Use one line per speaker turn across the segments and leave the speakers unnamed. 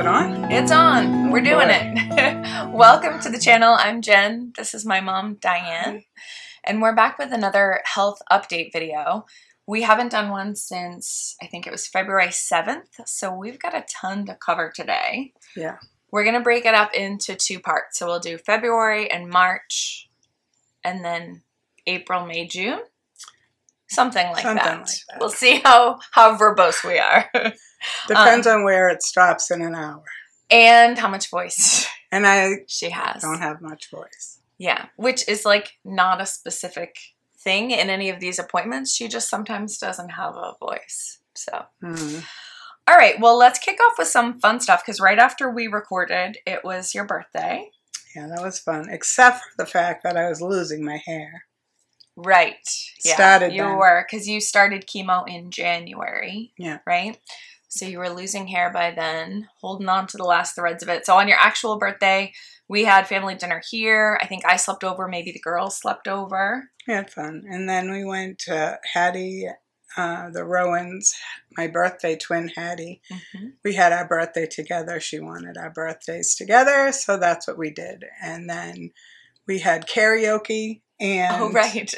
it on?
It's on. We're doing
boy.
it. Welcome to the channel. I'm Jen. This is my mom, Diane. And we're back with another health update video. We haven't done one since, I think it was February 7th. So we've got a ton to cover today.
Yeah.
We're going to break it up into two parts. So we'll do February and March, and then April, May, June. Something like that. We'll see how verbose we are.
Depends on where it stops in an hour.
And how much voice
she has. Don't have much voice.
Yeah, which is like not a specific thing in any of these appointments. She just sometimes doesn't have a voice. So, All right, well, let's kick off with some fun stuff because right after we recorded, it was your birthday.
Yeah, that was fun, except for the fact that I was losing my hair.
Right. Yeah,
started
you
then.
were, because you started chemo in January.
Yeah.
Right? So you were losing hair by then, holding on to the last threads of it. So on your actual birthday, we had family dinner here. I think I slept over. Maybe the girls slept over.
We had fun. And then we went to Hattie, the Rowans, my birthday twin Hattie. We had our birthday together. She wanted our birthdays together. So that's what we did. And then we had karaoke and...
Oh, right.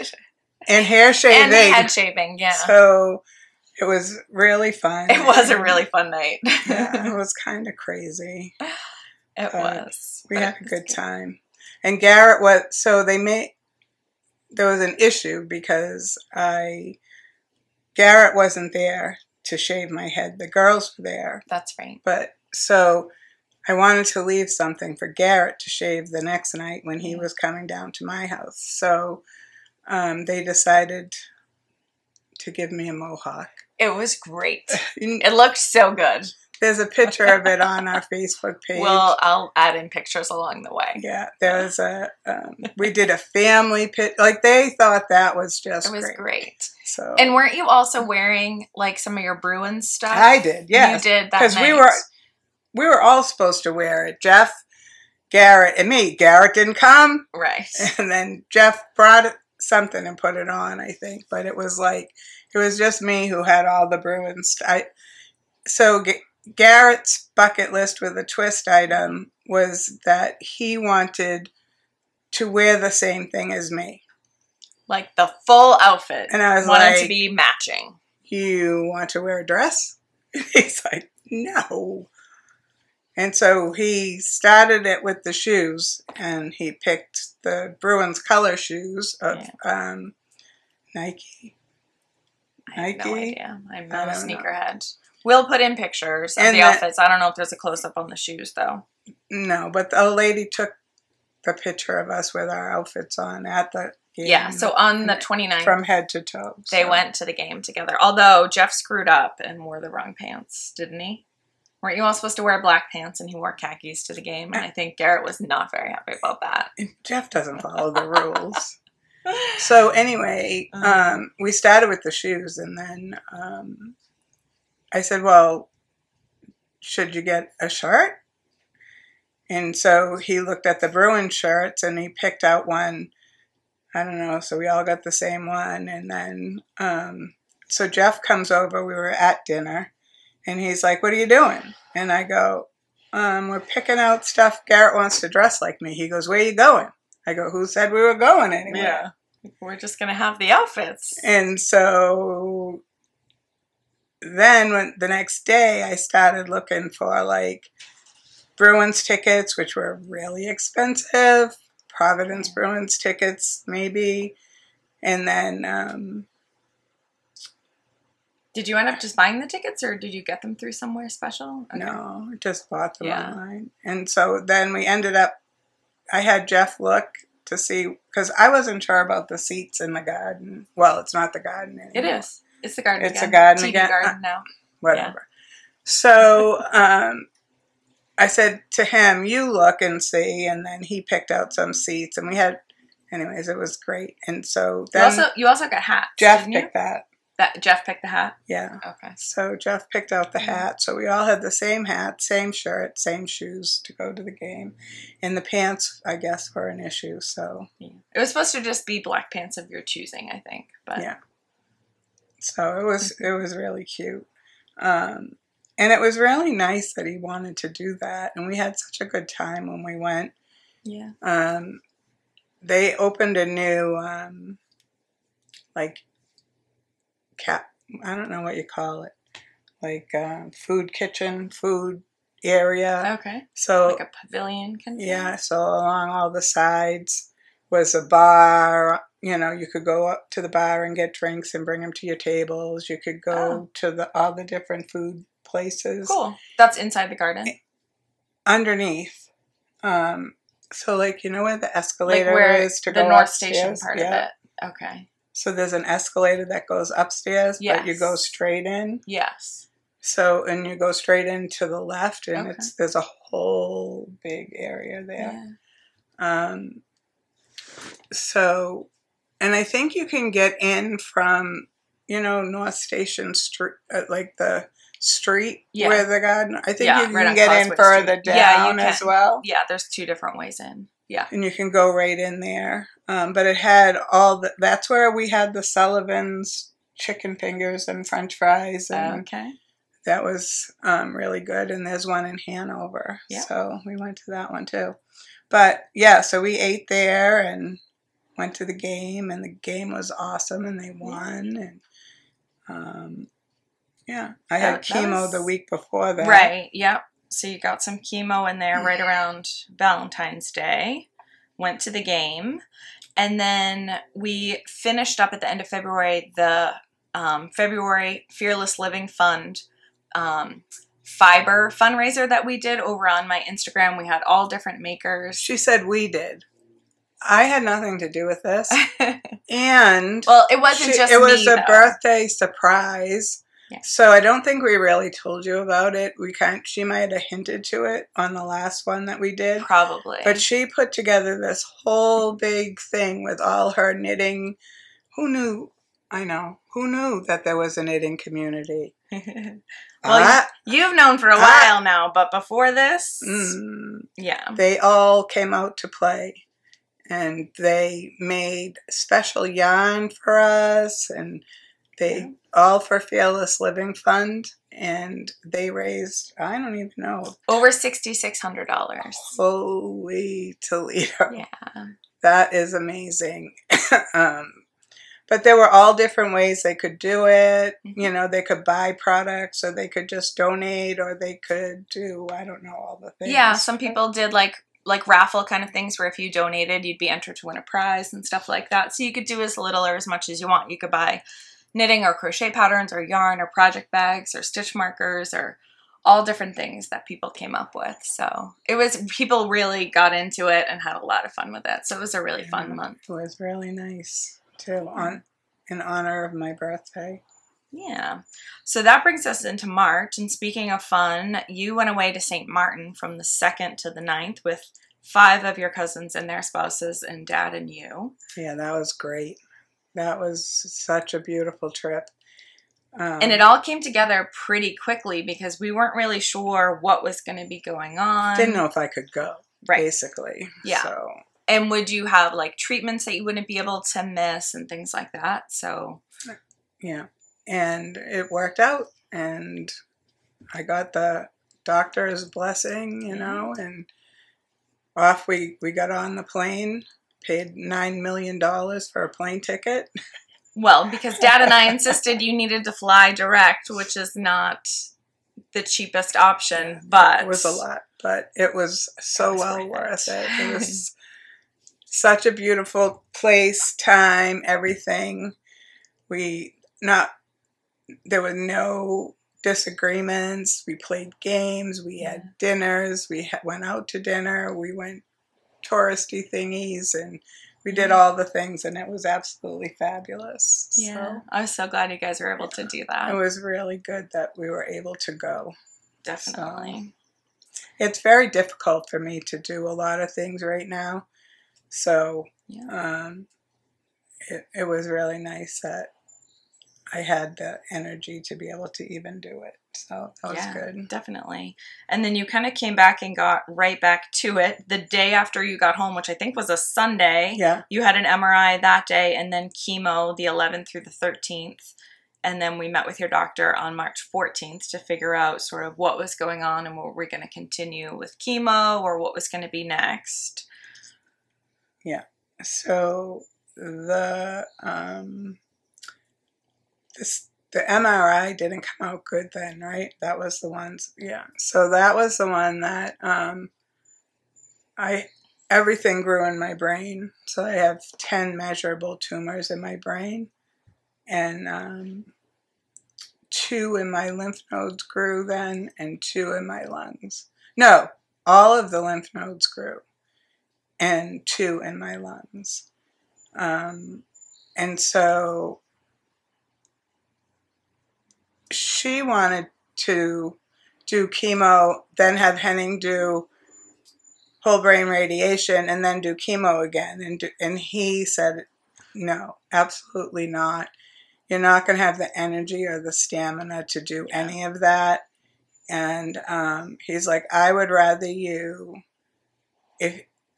And hair shaving.
And head shaving, yeah.
So... It was really fun.
It was a really fun night.
Yeah, it was kind of crazy.
It was.
We had a good time. And Garrett was, so there was an issue because Garrett wasn't there to shave my head. The girls were there.
That's right.
But, so I wanted to leave something for Garrett to shave the next night when he was coming down to my house. So they decided to give me a mohawk.
It was great. It looked so good.
There's a picture of it on our Facebook page.
Well, I'll add in pictures along the way.
Yeah, there was a, we did a family pic. Like, they thought that was just great.
It was great.
So,
and weren't you also wearing, like, some of your Bruins stuff?
I did, yes.
You did that night.
Because we were all supposed to wear it. Jeff, Garrett, and me. Garrett didn't come.
Right.
And then Jeff brought something and put it on, I think. But it was like... It was just me who had all the Bruins. So Garrett's bucket list with a twist item was that he wanted to wear the same thing as me.
Like the full outfit.
And I was
wanted to be matching.
You want to wear a dress? He's like, no. And so he started it with the shoes, and he picked the Bruins color shoes of Nike.
I have no idea. I'm not a sneakerhead. We'll put in pictures of the outfits. I don't know if there's a close-up on the shoes, though.
No, but the lady took the picture of us with our outfits on at the game.
Yeah, so on the 29th.
From head to toe.
They went to the game together. Although Jeff screwed up and wore the wrong pants, didn't he? Weren't you all supposed to wear black pants and he wore khakis to the game? And I think Garrett was not very happy about that.
Jeff doesn't follow the rules. So anyway, we started with the shoes, and then I said, well, should you get a shirt? And so he looked at the Bruin shirts, and he picked out one. I don't know, so we all got the same one. And then, so Jeff comes over. We were at dinner, and he's like, what are you doing? And I go, we're picking out stuff. Garrett wants to dress like me. He goes, where are you going? I go, who said we were going anywhere?
Yeah, we're just going to have the outfits.
And so then the next day I started looking for like Bruins tickets, which were really expensive. Providence Bruins tickets, maybe. And then... Did
you end up just buying the tickets, or did you get them through somewhere special? Okay.
No, I just bought them online. And so then we ended up... I had Jeff look to see, because I wasn't sure about the seats in the garden. Well, it's not the garden anymore.
It is. It's the garden
again.
It's
a garden
TV
again.
garden now.
Whatever. Yeah. So I said to him, you look and see, and then he picked out some seats, and we had, anyways, it was great. And so then...
You also got hats,
Jeff picked that.
Jeff picked the hat?
Yeah.
Okay.
So Jeff picked out the hat. So we all had the same hat, same shirt, same shoes to go to the game. And the pants, I guess, were an issue. So
it was supposed to just be black pants of your choosing, I think. But
yeah. So it was really cute. And it was really nice that he wanted to do that. And we had such a good time when we went.
Yeah.
They opened a new, like, I don't know what you call it. Like, food kitchen, food area.
Okay.
So,
like a pavilion kind of thing?
Yeah, so along all the sides was a bar. You know, you could go up to the bar and get drinks and bring them to your tables. You could go to all the different food places.
Cool. That's inside the garden?
Underneath. So, like, you know where the escalator is to go upstairs? The
North Station part of it. Okay.
So there's an escalator that goes upstairs, but you go straight in.
Yes.
So, and you go straight in to the left, and there's a whole big area there. Yeah. So, and I think you can get in from, you know, North Station Street, like the street where the garden. I think you can get in further down as well.
Yeah, there's 2 different ways in. Yeah.
And you can go right in there. But it had that's where we had the Sullivan's chicken fingers and French fries. And that was really good. And there's one in Hanover. Yeah. So we went to that one too. But yeah, so we ate there and went to the game, and the game was awesome, and they won. And I had chemo the week before that.
Right, yep. So you got some chemo in there right around Valentine's Day, went to the game, and then we finished up at the end of February the February Fearless Living Fund fiber fundraiser that we did over on my Instagram. We had all different makers.
She said we did. I had nothing to do with this. And
well, it wasn't just
it was
me,
a birthday surprise. Yeah. So I don't think we really told you about it. She might have hinted to it on the last one that we did.
Probably.
But she put together this whole big thing with all her knitting. Who knew? I know. Who knew that there was a knitting community?
Well, you've known for a while now, but before this,
they all came out to play, and they made special yarn for us, and they all for Fearless Living Fund, and they raised, I don't even know,
over $6,600.
Holy Toledo!
Yeah,
that is amazing. But there were all different ways they could do it. You know, they could buy products, or they could just donate, or they could do, I don't know, all the things.
Yeah, some people did like raffle kind of things where if you donated, you'd be entered to win a prize and stuff like that. So you could do as little or as much as you want. You could buy knitting or crochet patterns or yarn or project bags or stitch markers or all different things that people came up with. So people really got into it and had a lot of fun with it. So it was a really fun month.
It was really nice. Too, in honor of my birthday.
Yeah. So that brings us into March. And speaking of fun, you went away to St. Martin from the 2nd to the 9th with 5 of your cousins and their spouses and Dad and you.
Yeah, that was great. That was such a beautiful trip.
And it all came together pretty quickly because we weren't really sure what was going to be going on.
Didn't know if I could go, basically.
Yeah.
So.
And would you have like treatments that you wouldn't be able to miss and things like that? So,
yeah, and it worked out, and I got the doctor's blessing, you know, and off we got on the plane, paid $9 million for a plane ticket.
Well, because Dad and I insisted you needed to fly direct, which is not the cheapest option, but
it was a lot, but it was so well worth it. It was such a beautiful place, time, everything. There were no disagreements. We played games. We had dinners. We went out to dinner. We went touristy thingies, and we did all the things, and it was absolutely fabulous.
Yeah,
so,
I was so glad you guys were able to do that.
It was really good that we were able to go.
Definitely.
So, it's very difficult for me to do a lot of things right now. So it was really nice that I had the energy to be able to even do it. So that was good.
Definitely. And then you kind of came back and got right back to it the day after you got home, which I think was a Sunday.
Yeah.
You had an MRI that day and then chemo the 11th through the 13th. And then we met with your doctor on March 14th to figure out sort of what was going on and were we going to continue with chemo or what was going to be next.
Yeah. So the MRI didn't come out good then, right? That was the ones, yeah. So that was the one that everything grew in my brain. So I have 10 measurable tumors in my brain, and 2 in my lymph nodes grew then, and 2 in my lungs. No, all of the lymph nodes grew, and 2 in my lungs. And so she wanted to do chemo, then have Henning do whole brain radiation, and then do chemo again. And he said, no, absolutely not. You're not going to have the energy or the stamina to do any of that. And he's like, I would rather you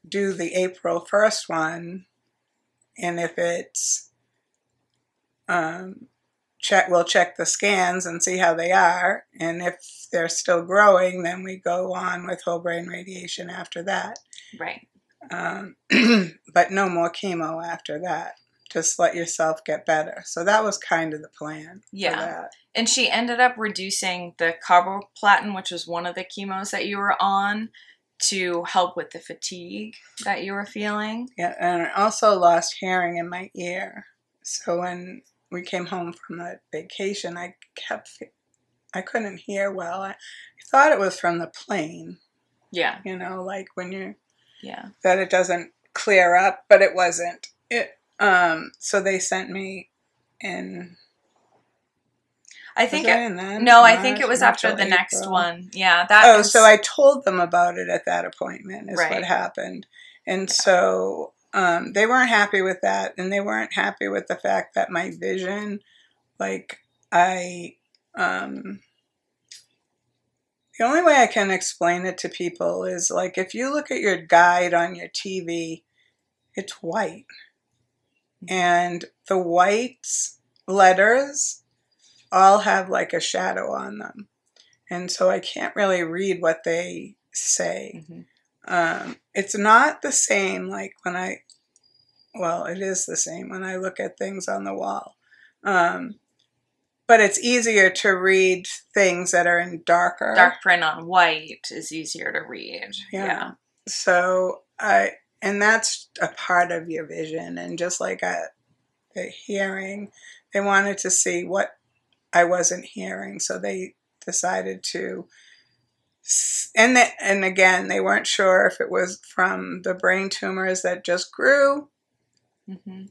do the April 1st one, and if it's we'll check the scans and see how they are, and if they're still growing, then we go on with whole brain radiation after that.
Right.
But no more chemo after that. Just let yourself get better. So that was kind of the plan.
Yeah.
For that.
And she ended up reducing the carboplatin, which was one of the chemos that you were on, to help with the fatigue that you were feeling.
Yeah, and I also lost hearing in my ear. So when we came home from the vacation, I couldn't hear well. I thought it was from the plane.
Yeah.
You know, like when you're...
Yeah.
That it doesn't clear up, but it wasn't. So they sent me in...
I think
I
think it was after the next one. Yeah.
So I told them about it at that appointment is what happened. And so they weren't happy with that, and they weren't happy with the fact that my vision, like the only way I can explain it to people is like if you look at your guide on your TV, it's white. And the white letters all have like a shadow on them. And so I can't really read what they say. Mm-hmm. It's not the same like when it is the same when I look at things on the wall. But it's easier to read things that are in darker.
Dark print on white is easier to read. Yeah.
So and that's a part of your vision. And just like the hearing, they wanted to see what I wasn't hearing. So they decided to, and again, they weren't sure if it was from the brain tumors that just grew. Mm-hmm.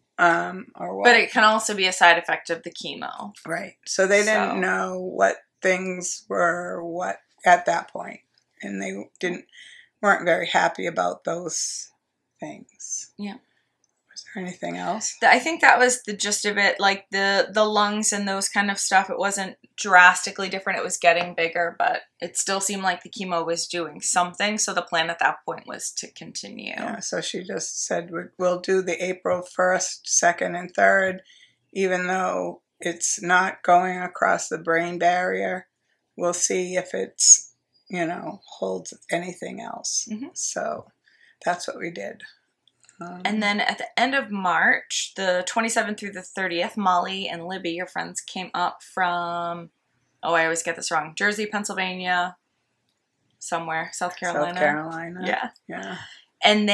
Or what.
But it can also be a side effect of the chemo.
Right. So they didn't know what things were what at that point. And they weren't very happy about those things.
Yeah.
Was there anything else?
I think that was the gist of it. Like the lungs and those kind of stuff, it wasn't drastically different. It was getting bigger, but it still seemed like the chemo was doing something. So the plan at that point was to continue.
Yeah, so she just said, we'll do the April 1st, 2nd, and 3rd, even though it's not going across the brain barrier. We'll see if it's, holds anything else. Mm-hmm. So that's what we did.
And then at the end of March, the 27th through the 30th, Molly and Libby, your friends, came up from, I always get this wrong, Jersey, Pennsylvania, somewhere, South Carolina.
South Carolina.
Yeah.
Yeah.
And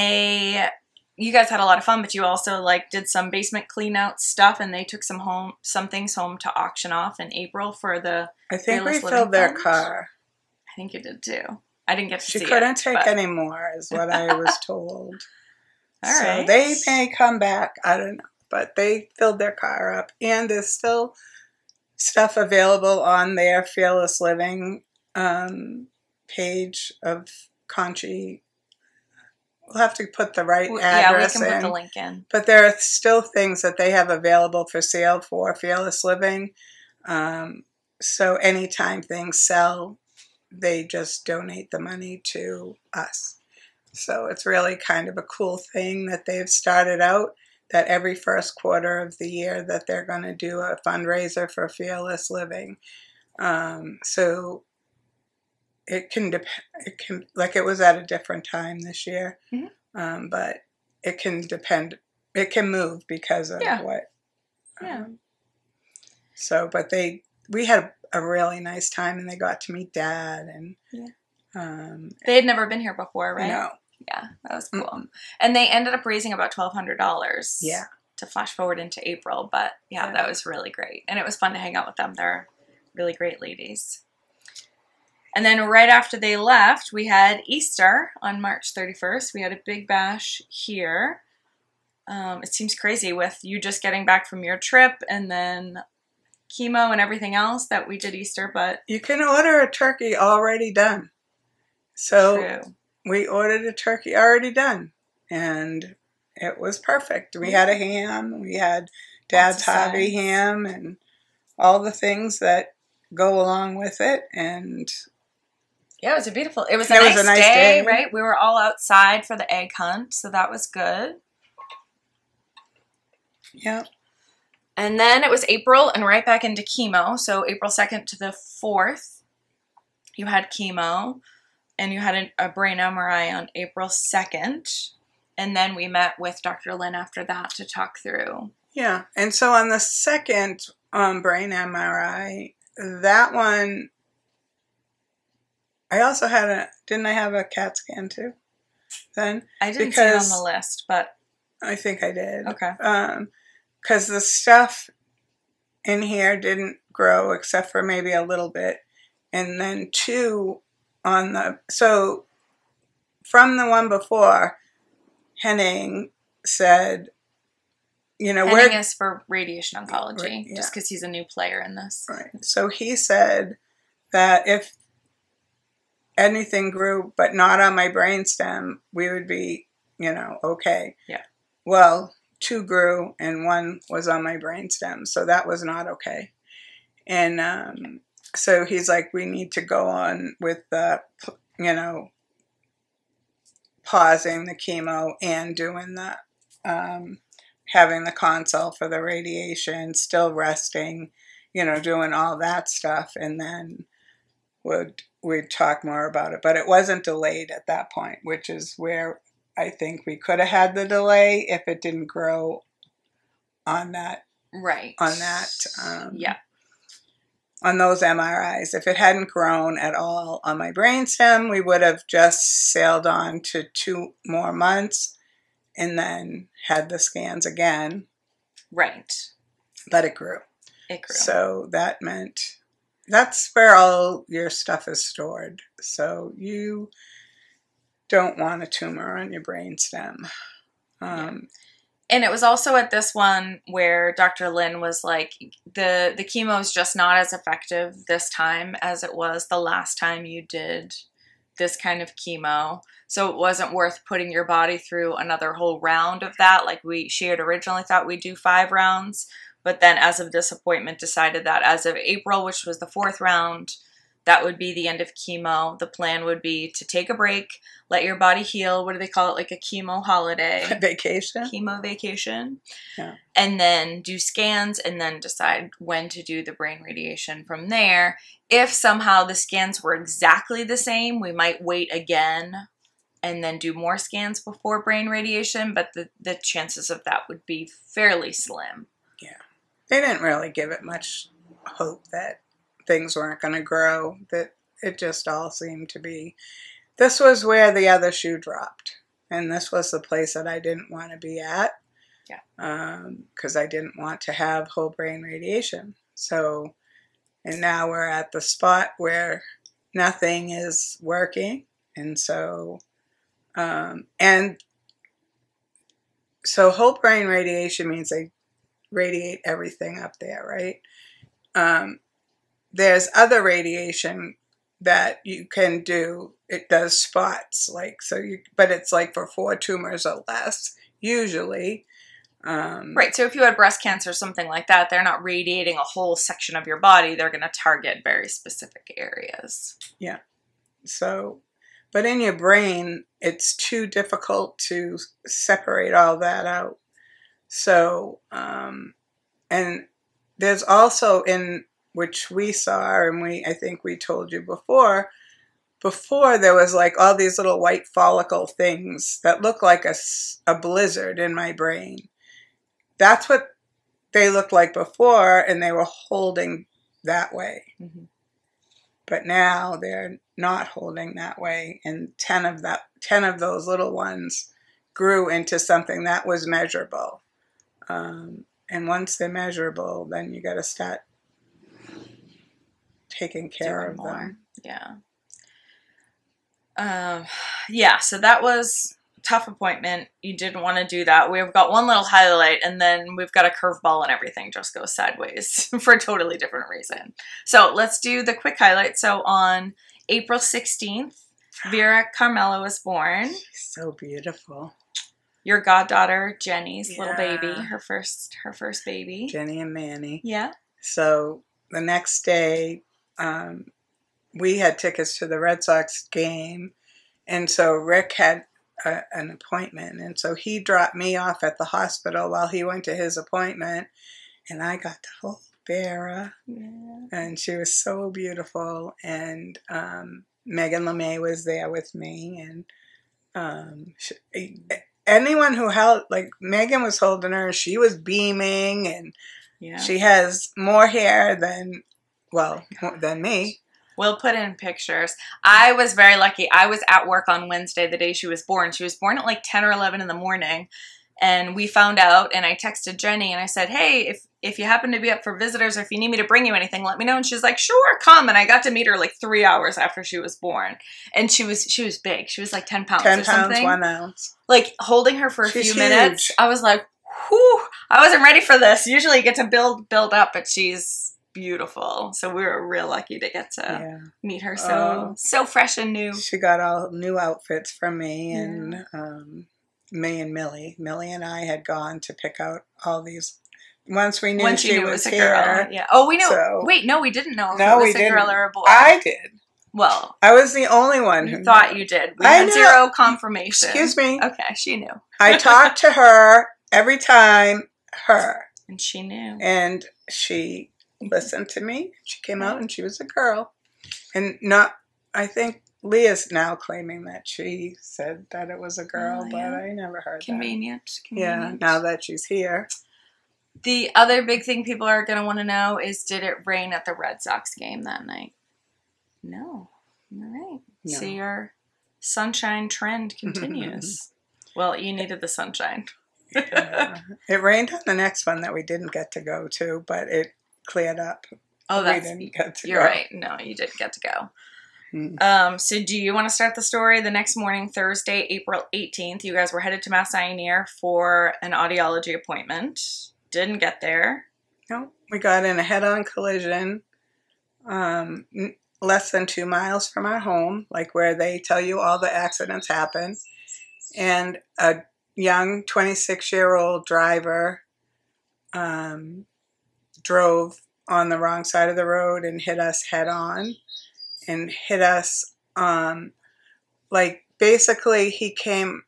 you guys had a lot of fun, but you also did some basement clean out stuff, and they took some things home to auction off in April for the
I think we filled their car.
I think you did too. I didn't get to see it.
She couldn't take any more, is what I was told.
All right.
So they may come back. I don't know. But they filled their car up. And there's still stuff available on their Fearless Living page of Conchi. We'll have to put the right address in.
Yeah, we can put the link in.
But there are still things that they have available for sale for Fearless Living. So anytime things sell, they just donate the money to us. So it's really kind of a cool thing that they've started out. that every first quarter of the year that they're going to do a fundraiser for fearless living. So it can like it was at a different time this year, but it can depend. It can move because of what. So, but we had a really nice time, and they got to meet Dad, and
they had never been here before, right?
No.
Yeah, that was cool. And they ended up raising about $1,200.
Yeah.
To flash forward into April, but that was really great, and it was fun to hang out with them. They're really great ladies. And then right after they left, we had Easter on March 31st. We had a big bash here. It seems crazy with you just getting back from your trip and then chemo and everything else that we did Easter, but
you can order a turkey already done. So
true.
We ordered a turkey already done, and it was perfect. We had a ham, we had Dad's hobby ham, and all the things that go along with it, and
yeah, it was a nice day, right? We were all outside for the egg hunt, so that was good.
Yeah.
And then it was April and right back into chemo. So April 2nd to the 4th, you had chemo, and you had a brain MRI on April 2nd. And then we met with Dr. Lynn after that to talk through.
Yeah. And so on the second brain MRI, that one, I also had didn't I have a CAT scan too? Then
I didn't see it on the list, but
I think I did.
Okay.
Because the stuff in here didn't grow except for maybe a little bit. And then so from the one before, Henning said,
Henning is for radiation oncology,
right,
just because he's a new player in this.
Right. So he said that if anything grew, but not on my brainstem, we would be, okay.
Yeah.
Well, 2 grew and 1 was on my brainstem, so that was not okay. And so he's like, we need to go on with the, pausing the chemo and doing the, having the consult for the radiation, still resting, doing all that stuff, and then we'd talk more about it. But it wasn't delayed at that point, which is where I think we could have had the delay if it didn't grow on that.
Right.
On that. On those MRIs. If it hadn't grown at all on my brainstem, we would have just sailed on to 2 more months and then had the scans again.
Right.
But it grew.
It grew.
So that meant that's where all your stuff is stored. So you don't want a tumor on your brainstem.
And it was also at this one where Dr. Lynn was like, the chemo is just not as effective this time as it was the last time you did this kind of chemo. So it wasn't worth putting your body through another whole round of that. Like she had originally thought we'd do 5 rounds, but then as of this appointment decided that as of April, which was the 4th round, that would be the end of chemo. The plan would be to take a break, let your body heal. What do they call it? Like a chemo holiday.
Vacation.
Chemo vacation.
Yeah.
And then do scans and then decide when to do the brain radiation from there. If somehow the scans were exactly the same, we might wait again and then do more scans before brain radiation. But the chances of that would be fairly slim.
Yeah. They didn't really give it much hope that things weren't going to grow, that it just all seemed to be. This was where the other shoe dropped, and this was the place that I didn't want to be at. Yeah. Because I didn't want to have whole brain radiation. So, and now we're at the spot where nothing is working, and so, whole brain radiation means they radiate everything up there, right? There's other radiation that you can do. It does spots, but it's like for 4 tumors or less, usually.
Right, so if you had breast cancer or something like that, they're not radiating a whole section of your body. They're going to target very specific areas.
Yeah. So, but in your brain, it's too difficult to separate all that out. So, and there's also in which we saw, and I think we told you before there was like all these little white follicle things that look like a blizzard in my brain. That's what they looked like before, and they were holding that way.
Mm-hmm.
But now they're not holding that way, and 10 of those little ones grew into something that was measurable. And once they're measurable, then you got to start taking care of them.
Yeah. Yeah, so that was a tough appointment. You didn't want to do that. We've got one little highlight, and then we've got a curveball, and everything just goes sideways for a totally different reason. So let's do the quick highlight. So on April 16th, Vera Carmela was born.
She's so beautiful.
Your goddaughter, Jenny's little baby, her first baby.
Jenny and Manny.
Yeah.
So the next day, we had tickets to the Red Sox game, and so Rick had an appointment, and so he dropped me off at the hospital while he went to his appointment, and I got to hold Vera, and she was so beautiful, and Megan LeMay was there with me, and anyone who held, like Megan was holding her, she was beaming, and she has more hair than me.
We'll put in pictures. I was very lucky. I was at work on Wednesday, the day she was born. She was born at like 10 or 11 in the morning. And we found out, and I texted Jenny, and I said, hey, if you happen to be up for visitors, or if you need me to bring you anything, let me know. And she's like, sure, come. And I got to meet her like 3 hours after she was born. And she was big. She was like 10 pounds
10
or
pounds,
something.
1 ounce.
Like, holding her for a few
huge.
minutes, I was like, whew, I wasn't ready for this. Usually you get to build up, but she's beautiful. So we were real lucky to get to meet her so fresh and new.
She got all new outfits from me, and me and Millie and I had gone to pick out all these. Once we knew she was here.
Girl. Yeah. Oh, we know. So, wait, no, we didn't know if it was a girl or a boy.
I did.
Well,
I was the only one who
thought
knew.
You did. We had zero confirmation.
Excuse me.
Okay, she knew.
I talked to her every time,
and she knew.
And she listened to me. She came out, and she was a girl. And I think Leah's now claiming that she said that it was a girl, but I never heard
Convenient.
Yeah, now that she's here.
The other big thing people are going to want to know is, did it rain at the Red Sox game that night? No. All right. No. So your sunshine trend continues. Well, you needed the sunshine.
It rained on the next one that we didn't get to go to, but it cleared up.
Oh, we didn't get to go. You're right. No, you didn't get to go. So do you want to start the story? The next morning, Thursday, April 18th, you guys were headed to Mount Sinai for an audiology appointment. Didn't get there.
No, we got in a head-on collision less than 2 miles from our home, like where they tell you all the accidents happen. And a young 26-year-old driver drove on the wrong side of the road and hit us head-on. And hit us, like, basically he came,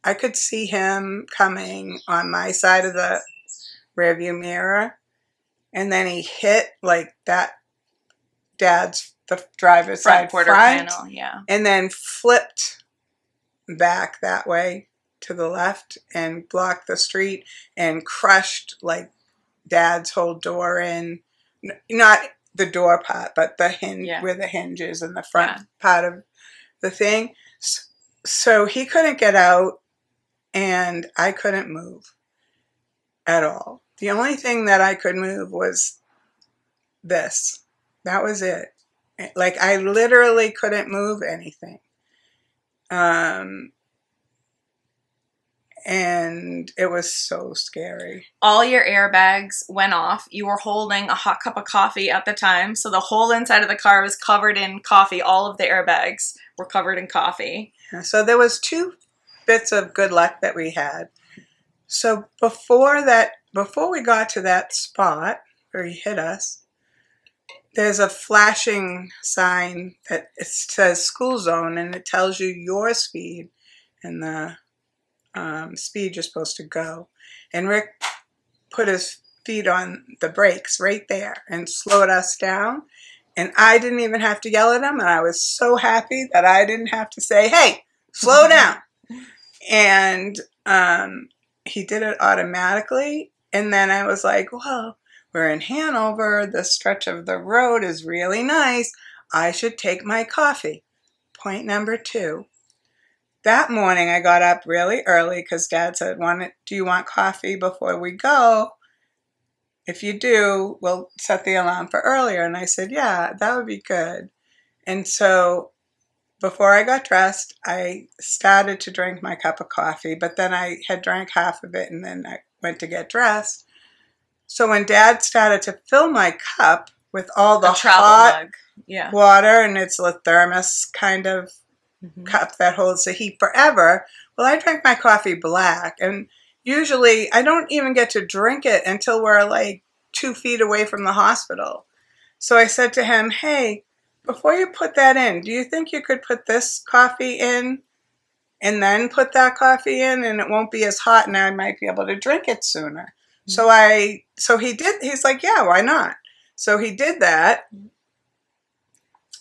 I could see him coming on my side of the rearview mirror, and then he hit, like, the driver's side
quarter panel,
and then flipped back that way to the left and blocked the street and crushed, like, Dad's whole door in, not the door part, but the hinge, where the hinge is in the front part of the thing. So he couldn't get out, and I couldn't move at all. The only thing that I could move was this. That was it. Like, I literally couldn't move anything. And it was so scary.
All your airbags went off. You were holding a hot cup of coffee at the time, so the whole inside of the car was covered in coffee. All of the airbags were covered in coffee.
So there was 2 bits of good luck that we had. So before we got to that spot where he hit us, there's a flashing sign that it says school zone, and it tells you your speed and the speed you're supposed to go. And Rick put his feet on the brakes right there and slowed us down. And I didn't even have to yell at him. And I was so happy that I didn't have to say, hey, slow down. And he did it automatically. And then I was like, well, we're in Hanover. The stretch of the road is really nice. I should take my coffee. Point number 2. That morning I got up really early because Dad said, do you want coffee before we go? If you do, we'll set the alarm for earlier. And I said, yeah, that would be good. And so before I got dressed, I started to drink my cup of coffee, but then I had drank half of it and then I went to get dressed. So when Dad started to fill my cup with all the hot water, and it's a thermos kind of cup that holds the heat forever, well, I drank my coffee black. And usually I don't even get to drink it until we're like 2 feet away from the hospital. So I said to him, hey, before you put that in, do you think you could put this coffee in and then put that coffee in and it won't be as hot and I might be able to drink it sooner? Mm-hmm. So he did. He's like, yeah, why not? So he did that.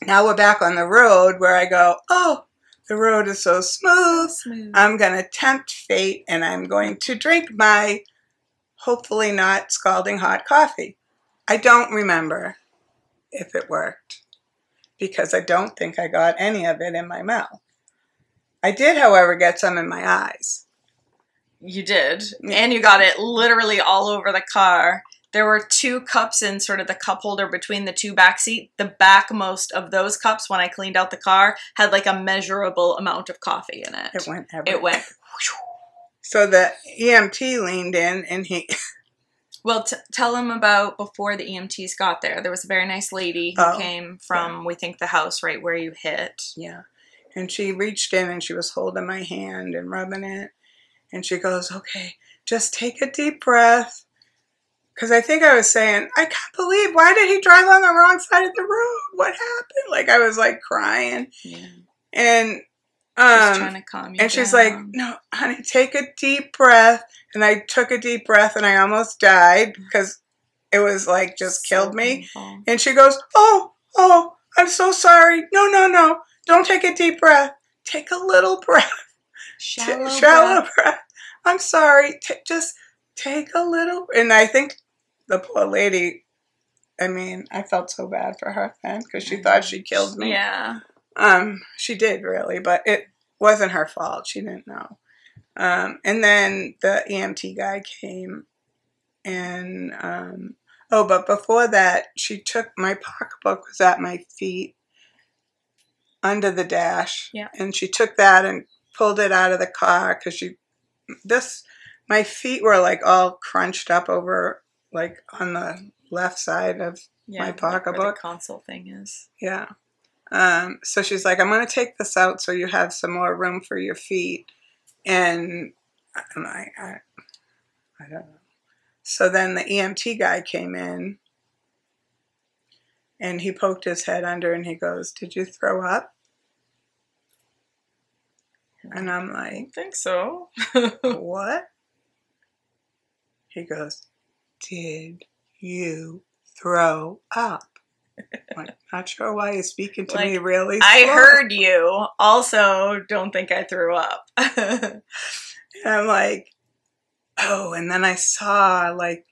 Now we're back on the road where I go, oh, the road is so smooth. I'm going to tempt fate and I'm going to drink my hopefully not scalding hot coffee. I don't remember if it worked because I don't think I got any of it in my mouth. I did, however, get some in my eyes.
You did. And you got it literally all over the car. There were 2 cups in sort of the cup holder between the 2 back seat. The backmost of those cups, when I cleaned out the car, had like a measurable amount of coffee in it.
It went everywhere.
It went.
So the EMT leaned in and he...
Well, tell him about before the EMTs got there. There was a very nice lady who came from, we think, the house right where you hit.
Yeah. And she reached in and she was holding my hand and rubbing it. And she goes, okay, just take a deep breath. Because I think I was saying, I can't believe, why did he drive on the wrong side of the road? What happened? Like, I was like crying. Yeah. And
just trying to calm you
and she's like, no, honey, take a deep breath. And I took a deep breath and I almost died because it was like just killed me. Painful. And she goes, oh, I'm so sorry. No. Don't take a deep breath. Take a little breath. Shallow breath. I'm sorry. Just take a little. And I think the poor lady, I mean, I felt so bad for her then because she thought she killed me.
Yeah.
She did really, but it wasn't her fault. She didn't know. And then the EMT guy came and, but before that, she took my pocketbook was at my feet under the dash.
Yeah.
And she took that and pulled it out of the car because my feet were like all crunched up over, like on the left side of my pocketbook.
Where the console thing is.
Yeah. So she's like, I'm going to take this out so you have some more room for your feet. And I'm like, I don't know. So then the EMT guy came in and he poked his head under and he goes, did you throw up? And I'm like,
I don't think so.
What? He goes, did you throw up? I'm not sure why he's speaking to me really slow.
I heard you. Also, don't think I threw up.
And I'm like, oh, and then I saw like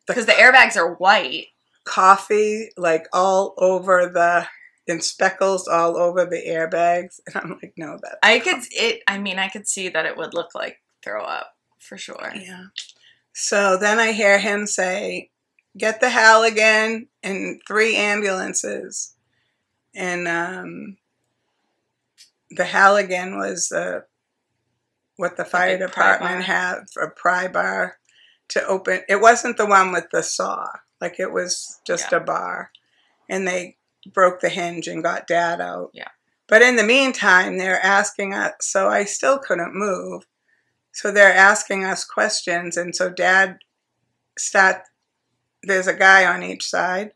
because the airbags are white.
Coffee like all over and speckles all over the airbags. And I'm like, no, that's
I could see that it would look like throw up for sure.
Yeah. So then I hear him say, get the Halligan and 3 ambulances. And the Halligan was what the fire department had for a pry bar to open. It wasn't the one with the saw. Like it was just a bar. And they broke the hinge and got Dad out.
Yeah.
But in the meantime, they're asking us, so I still couldn't move. So they're asking us questions. And so Dad there's a guy on each side.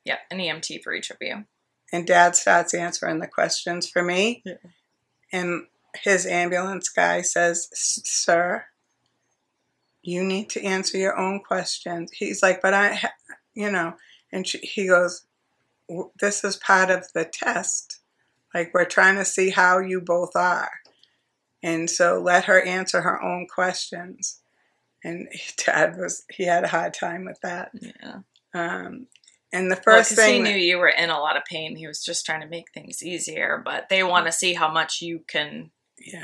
Yeah, an EMT for each of you.
And Dad starts answering the questions for me. Yeah. And his ambulance guy says, sir, you need to answer your own questions. He's like, but and he goes, this is part of the test. Like, we're trying to see how you both are. And so let her answer her own questions. And Dad he had a hard time with that.
Yeah.
And the first thing,
he knew you were in a lot of pain. He was just trying to make things easier, but they want to see how much you can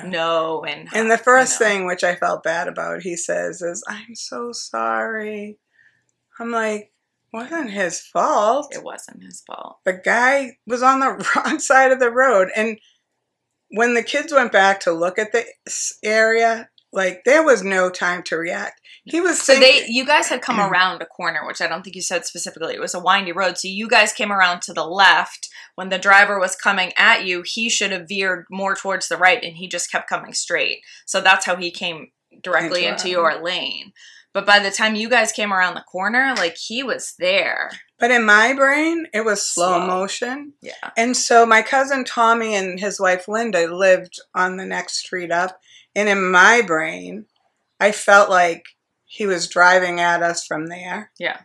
know. And
the first thing, which I felt bad about, he says is, I'm so sorry. I'm like, wasn't his fault.
It wasn't his fault.
The guy was on the wrong side of the road. And when the kids went back to look at the area, like, there was no time to react. He was
you guys had come around a corner, which I don't think you said specifically. It was a windy road. So you guys came around to the left. When the driver was coming at you, he should have veered more towards the right, and he just kept coming straight. So that's how he came directly into your lane. But by the time you guys came around the corner, like, he was there.
But in my brain, it was slow motion.
Yeah.
And so my cousin Tommy and his wife Linda lived on the next street up. And in my brain, I felt like he was driving at us from there.
Yeah.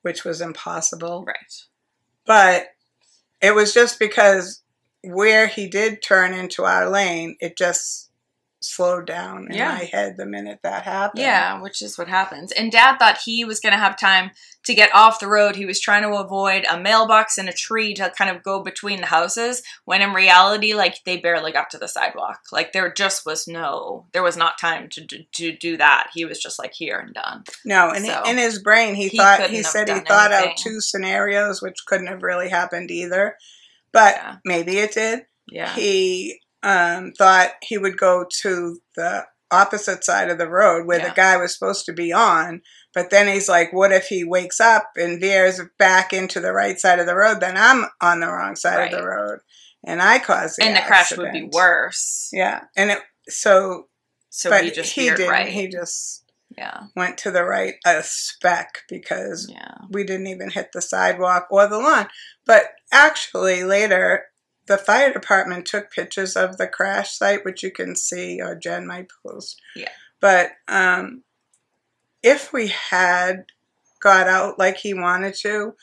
Which was impossible.
Right.
But it was just because where he did turn into our lane, it just slowed down in my head the minute that happened.
Yeah, which is what happens. And Dad thought he was going to have time to get off the road. He was trying to avoid a mailbox and a tree to kind of go between the houses, when in reality, like, they barely got to the sidewalk. Like, there was not time to do that. He was just like, here and done.
No, and in his brain, he thought out two scenarios, which couldn't have really happened either. But maybe it did.
Yeah.
He thought he would go to the opposite side of the road where the guy was supposed to be on. But then he's like, what if he wakes up and veers back into the right side of the road? Then I'm on the wrong side of the road. And I caused the accident.
Crash would be worse.
Yeah. And
so
but
he just
he didn't.
Right.
He just went to the right a speck because we didn't even hit the sidewalk or the lawn. But actually later, the fire department took pictures of the crash site, which you can see, or Jen might post.
Yeah.
But if we had got out like he wanted to,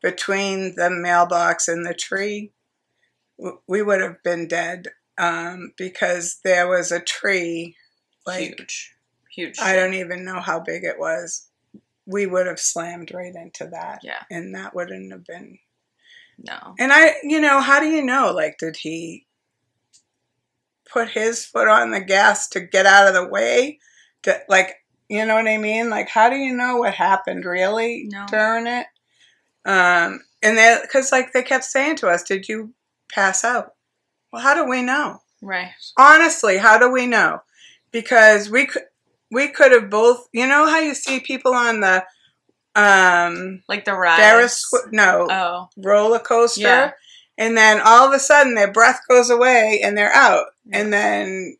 between the mailbox and the tree, we would have been dead, because there was a tree, like,
huge.
I don't even know how big it was. We would have slammed right into that.
Yeah.
And that wouldn't have been...
No.
And how do you know? Like, did he put his foot on the gas to get out of the way? You know what I mean? Like, how do you know what happened really during it? And because like they kept saying to us, did you pass out? Well, how do we know?
Right.
Honestly, how do we know? Because we could have both, you know how you see people on the
like the ride,
roller coaster, and then all of a sudden their breath goes away and they're out, and then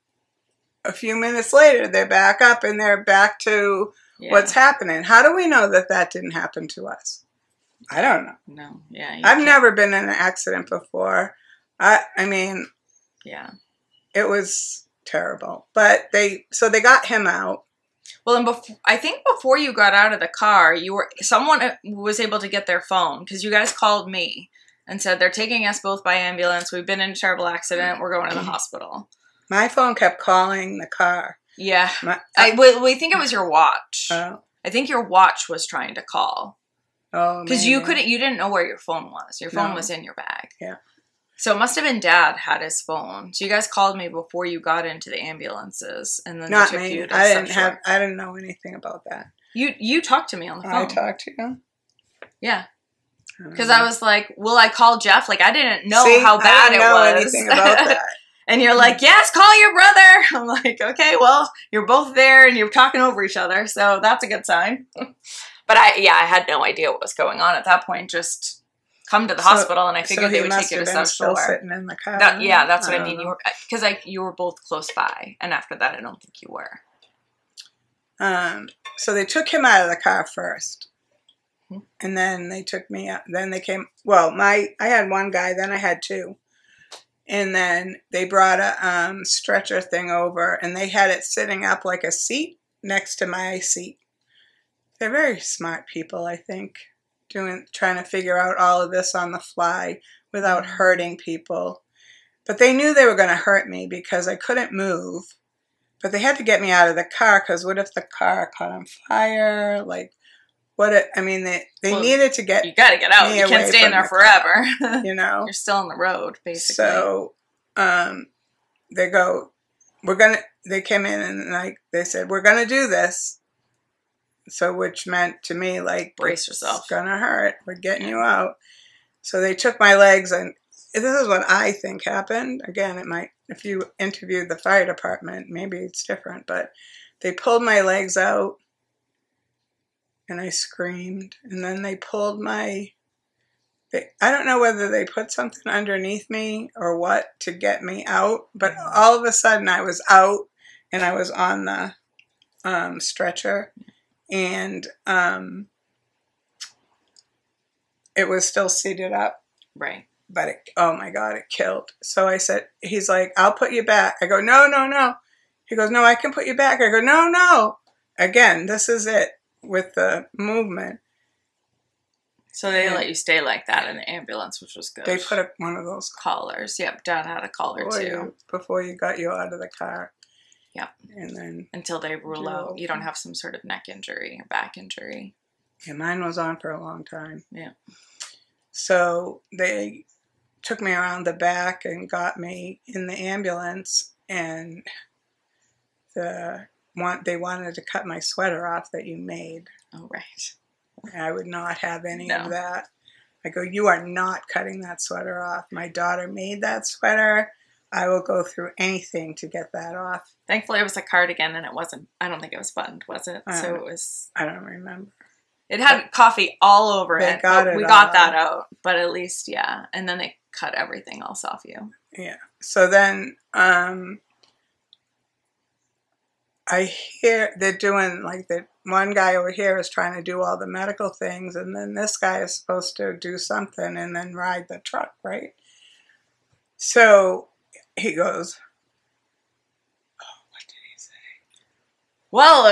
a few minutes later they're back up and they're back to what's happening. How do we know that didn't happen to us? I don't know.
No,
I've never been in an accident before. I mean, it was terrible, but they got him out.
Well, and I think before you got out of the car, someone was able to get their phone, because you guys called me and said, they're taking us both by ambulance. We've been in a terrible accident. We're going to the hospital. My
phone kept calling the car.
Yeah. We think it was your watch.
Oh.
I think your watch was trying to call.
Oh,
because you didn't know where your phone was. Your phone was in your bag.
Yeah.
So it must have been Dad had his phone. So you guys called me before you got into the ambulances, and then
not
they took
me.
you to
I didn't know anything about that.
You talked to me on the phone.
I talked to you.
Yeah. Because I was like, "Will I call Jeff?" Like, I didn't know how bad it was.
I didn't know anything about that.
And you're like, "Yes, call your brother." I'm like, "Okay, well, you're both there and you're talking over each other, so that's a good sign." But I had no idea what was going on at that point. Just come to the hospital, and I figured they would take you to South Shore.
Sitting in the car.
That's what I mean. Because you were both close by, and after that, I don't think you were.
So they took him out of the car first, and then they took me out. Then they came. Well, I had one guy. Then I had two, and then they brought a stretcher thing over, and they had it sitting up like a seat. next to my seat. They're very smart people, I think, trying to figure out all of this on the fly without hurting people. But they knew they were going to hurt me because I couldn't move. But they had to get me out of the car because what if the car caught on fire? Like, they needed to get.
You got to get out. You can't stay in there forever.
You know,
you're still on the road, basically.
So, they came in and they said, we're gonna do this. So, which meant to me, like,
brace yourself.
It's gonna hurt. We're getting you out. So they took my legs, and this is what I think happened. Again, it might, if you interviewed the fire department, maybe it's different, but they pulled my legs out and I screamed. And then they pulled I don't know whether they put something underneath me or what to get me out, but all of a sudden I was out and I was on the stretcher, and it was still seated up.
Right.
But oh my God, it killed. So I said, he's like, I'll put you back. I go, no, no, no. He goes, no, I can put you back. I go, no, no. Again, this is it with the movement.
So they let you stay like that in the ambulance, which was good.
They put up one of those
collars. Yep, Dad had a collar too.
Before you got you out of the car.
Yep.
And then
until they rule out you don't have some sort of neck injury or back injury.
Yeah, mine was on for a long time.
Yeah.
So they took me around the back and got me in the ambulance, and they wanted to cut my sweater off that you made.
Oh, right.
I would not have any of that. I go, you are not cutting that sweater off. My daughter made that sweater. I will go through anything to get that off.
Thankfully, it was a cardigan, and it wasn't, I don't think it was buttoned, was it? So it was...
I don't remember.
It had coffee all over it. We got that out, but at least, yeah. And then they cut everything else off you.
Yeah. So then I hear they're doing, like, the one guy over here is trying to do all the medical things, and then this guy is supposed to do something and then ride the truck, right? So he goes, oh, what did he say?
Well,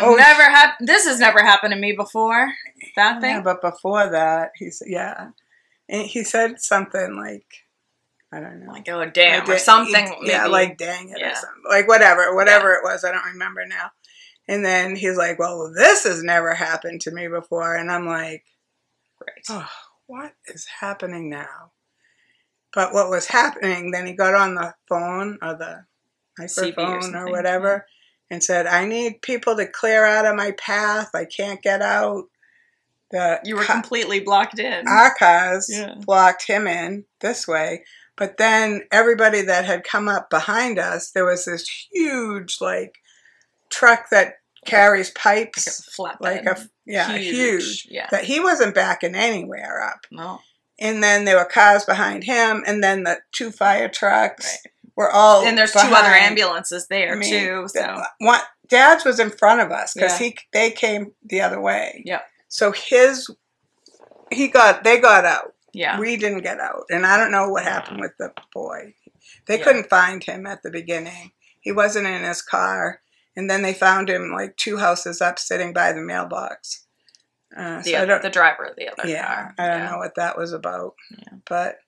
this has never happened to me before. That thing?
Yeah, but before that, he said, yeah. And he said something like, I don't know.
Like, oh, damn, or something.
Yeah, like, dang it, or something. Like, whatever it was, I don't remember now. And then he's like, well, this has never happened to me before. And I'm like,
right.
Oh, what is happening now? But what was happening, then he got on the phone or the microphone or whatever and said, I need people to clear out of my path. I can't get out.
You were completely blocked in.
Our cars blocked him in this way. But then everybody that had come up behind us, there was this huge, like, truck that carries pipes.
Like a flatbed.
Huge.
Yeah.
That he wasn't backing anywhere up.
No.
And then there were cars behind him, and then the 2 fire trucks were all
and there's
behind.
2 other ambulances there, too. So
Dad's was in front of us, because they came the other way.
Yeah.
So they got out.
Yeah.
We didn't get out. And I don't know what happened with the boy. They couldn't find him at the beginning. He wasn't in his car. And then they found him like 2 houses up sitting by the mailbox.
The driver of the other car.
I don't know what that was about.
Yeah.
But,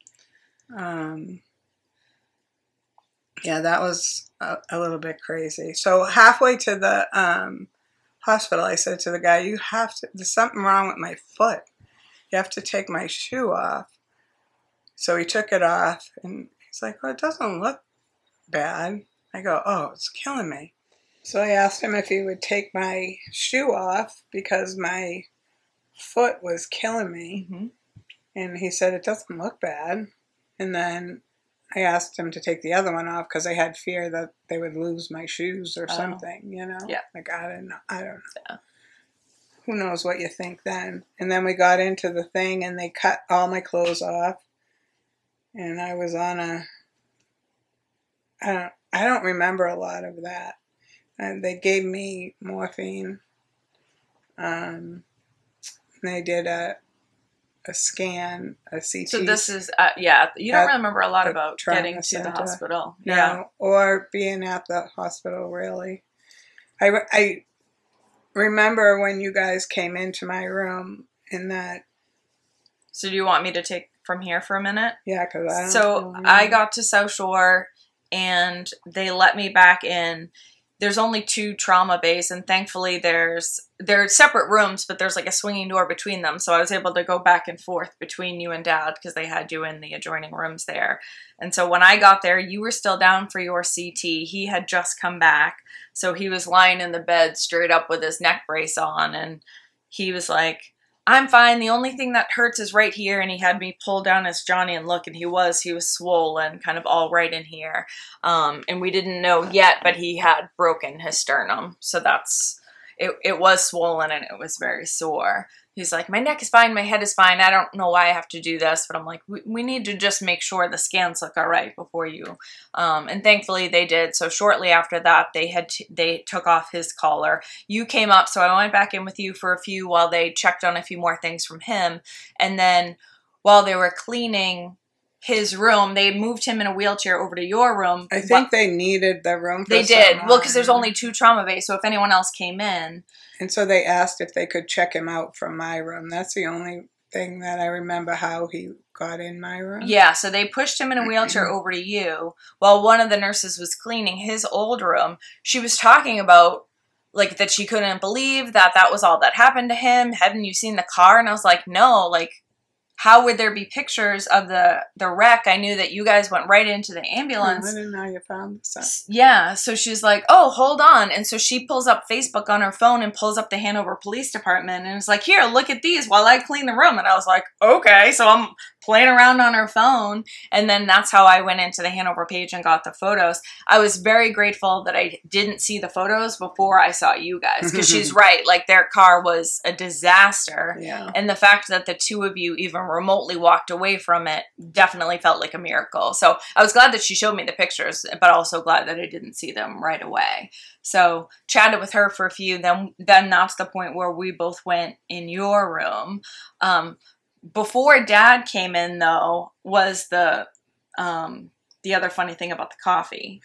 that was a little bit crazy. So halfway to the hospital, I said to the guy, there's something wrong with my foot. You have to take my shoe off. So he took it off, and he's like, well, it doesn't look bad. I go, oh, it's killing me. So I asked him if he would take my shoe off because my foot was killing me.
Mm-hmm.
And he said, it doesn't look bad. And then I asked him to take the other one off because I had fear that they would lose my shoes or something, you know?
Yeah.
Like, I don't know.
Yeah.
Who knows what you think then? And then we got into the thing, and they cut all my clothes off. And I was on I don't remember a lot of that. And they gave me morphine. They did a scan, a CT.
So this is, you don't remember a lot about getting to the hospital.
No, or being at the hospital, really. remember when you guys came into my room in that.
So do you want me to take from here for a minute?
Yeah, because I don't.
So I got to South Shore, and they let me back in. There's only 2 trauma bays, and thankfully they're separate rooms, but there's like a swinging door between them. So I was able to go back and forth between you and Dad because they had you in the adjoining rooms there. And so when I got there, you were still down for your CT. He had just come back. So he was lying in the bed straight up with his neck brace on, and he was like, I'm fine. The only thing that hurts is right here. And he had me pull down his Johnny and look, and he was swollen, kind of all right in here. And we didn't know yet, but he had broken his sternum. So it was swollen, and it was very sore. He's like, my neck is fine, my head is fine. I don't know why I have to do this, but I'm like, we need to just make sure the scans look all right before you. And thankfully they did. So shortly after that, they took off his collar. You came up, so I went back in with you for a few while they checked on a few more things from him. And then while they were cleaning his room, they moved him in a wheelchair over to your room.
I think they needed the room for
They did.
someone.
Well, because there's only 2 trauma bays, so if anyone else came in.
And so they asked if they could check him out from my room. That's the only thing that I remember how he got in my room.
Yeah, so they pushed him in a wheelchair over to you while one of the nurses was cleaning his old room. She was talking about, like, that she couldn't believe that was all that happened to him. Hadn't you seen the car? And I was like, no, like, how would there be pictures of the wreck? I knew that you guys went right into the ambulance.
I didn't know you found this out.
Yeah, so she's like, oh, hold on. And so she pulls up Facebook on her phone and pulls up the Hanover Police Department and is like, here, look at these while I clean the room. And I was like, okay. So I'm playing around on her phone. And then that's how I went into the Hanover page and got the photos. I was very grateful that I didn't see the photos before I saw you guys. Because she's right. Like, their car was a disaster.
Yeah.
And the fact that the 2 of you even remotely walked away from it definitely felt like a miracle. So I was glad that she showed me the pictures, but also glad that I didn't see them right away. So chatted with her for a few. Then that's the point where we both went in your room. Before Dad came in, though, was the other funny thing about the coffee.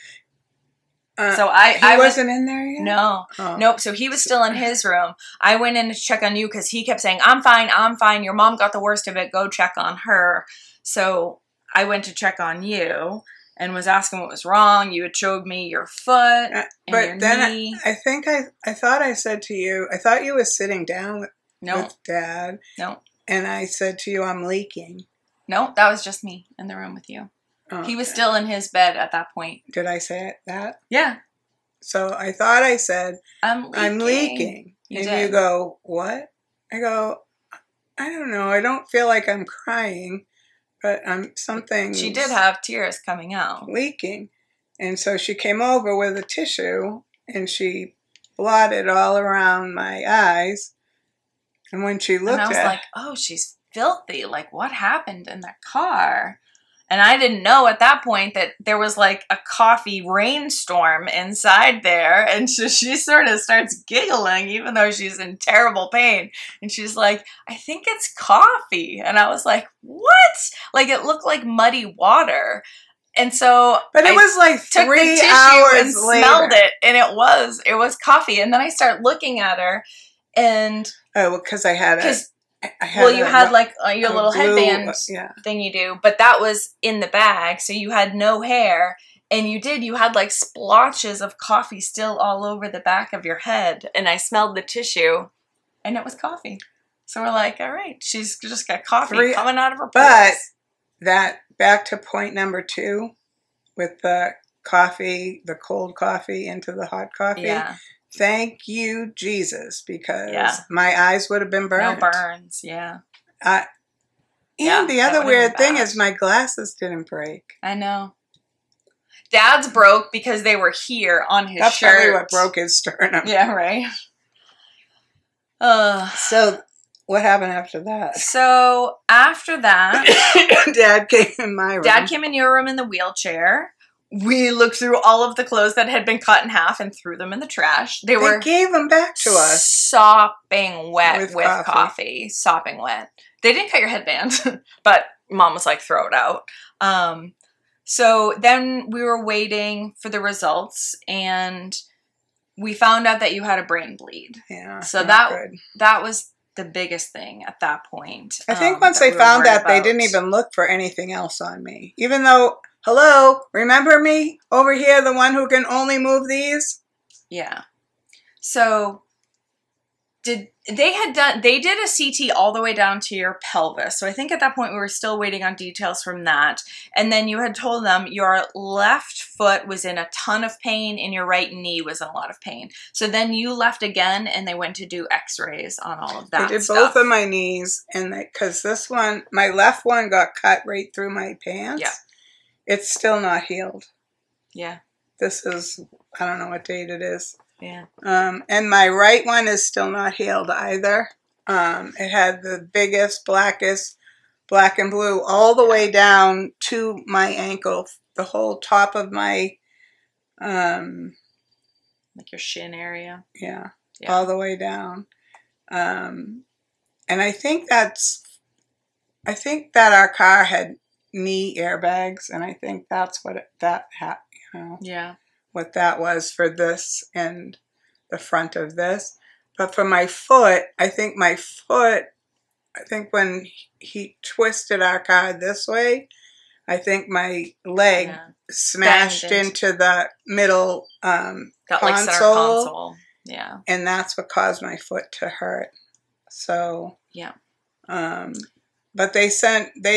So I
wasn't in there yet?
No. Oh. Nope. So he was still in his room. I went in to check on you because he kept saying, I'm fine, I'm fine. Your mom got the worst of it. Go check on her. So I went to check on you and was asking what was wrong. You had showed me your foot and
but
your
then
knee.
I think I thought I said to you, I thought you were sitting down with Dad.
No.
And I said to you, I'm leaking.
No, that was just me in the room with you. Oh, he was still in his bed at that point.
Did I say that?
Yeah.
So I thought I said,
I'm leaking.
You go, what? I go, I don't know. I don't feel like I'm crying, but something.
She did have tears coming out.
Leaking. And so she came over with a tissue and she blotted all around my eyes. And when she looked at it,
I was like, oh, she's filthy. Like, what happened in the car? And I didn't know at that point that there was like a coffee rainstorm inside there. And so she sort of starts giggling, even though she's in terrible pain. And she's like, I think it's coffee. And I was like, what? Like, it looked like muddy water. And so
but it was like 3 hours
and
later.
Smelled it, and it was coffee. And then I start looking at her, and
because I had
you had like your little headband thing you do, but that was in the bag, so you had no hair, and you had like splotches of coffee still all over the back of your head, and I smelled the tissue, and it was coffee. So we're like, all right, she's just got coffee coming out of her pores.
But that, back to point number 2, with the coffee, the cold coffee into the hot coffee.
Yeah.
Thank you, Jesus, because my eyes would have been burned.
No burns, yeah.
And the other weird thing is my glasses didn't break.
I know. Dad's broke because they were here on his shirt.
That's probably what broke his sternum.
Yeah, right.
So what happened after that?
So after that,
Dad came in my room.
Dad came in your room in the wheelchair. We looked through all of the clothes that had been cut in half and threw them in the trash. They
gave them back to us.
Sopping wet with coffee. Sopping wet. They didn't cut your headband, but Mom was like, throw it out. So then we were waiting for the results, and we found out that you had a brain bleed.
Yeah.
So that was the biggest thing at that point.
I think once they found that, they didn't even look for anything else on me. Even though, hello, remember me over here, the one who can only move these?
Yeah. So they did a CT all the way down to your pelvis. So I think at that point we were still waiting on details from that. And then you had told them your left foot was in a ton of pain and your right knee was in a lot of pain. So then you left again and they went to do x-rays on all of that.
They did both of my knees, and because this one, my left one got cut right through my pants.
Yeah.
It's still not healed.
Yeah.
This is, I don't know what date it is.
Yeah.
And my right one is still not healed either. It had the biggest, blackest, black and blue all the way down to my ankle, the whole top of my,
like your shin area.
Yeah, all the way down. And I think that our car had knee airbags, and I think that's what what that was for this and the front of this. But for my foot, I think when he twisted our car this way, I think my leg smashed into the middle
Got like center
console.
Yeah.
And that's what caused my foot to hurt. So,
yeah.
But they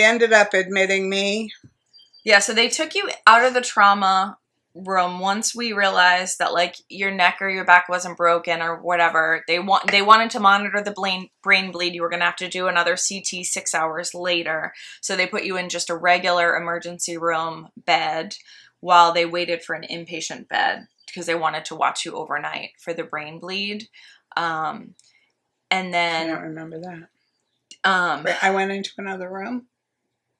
ended up admitting me.
Yeah, so they took you out of the trauma room once we realized that like your neck or your back wasn't broken or whatever. They wanted to monitor the brain bleed. You were going to have to do another CT 6 hours later. So they put you in just a regular emergency room bed while they waited for an inpatient bed because they wanted to watch you overnight for the brain bleed. And then
I don't remember that. I went into another room.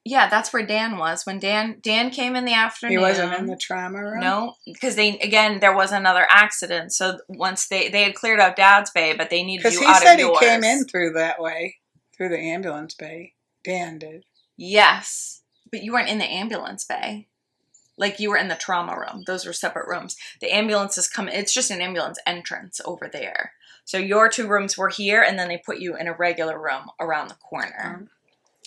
Yeah, that's where Dan was. When Dan came in the afternoon.
He wasn't in the trauma room?
No, because there was another accident. So once they had cleared out Dad's bay, but they needed you out of yours.
Because he said he came in through that way, through the ambulance bay. Dan did.
Yes, but you weren't in the ambulance bay. Like, you were in the trauma room. Those were separate rooms. The ambulances come, it's just an ambulance entrance over there. So your two rooms were here, and then they put you in a regular room around the corner.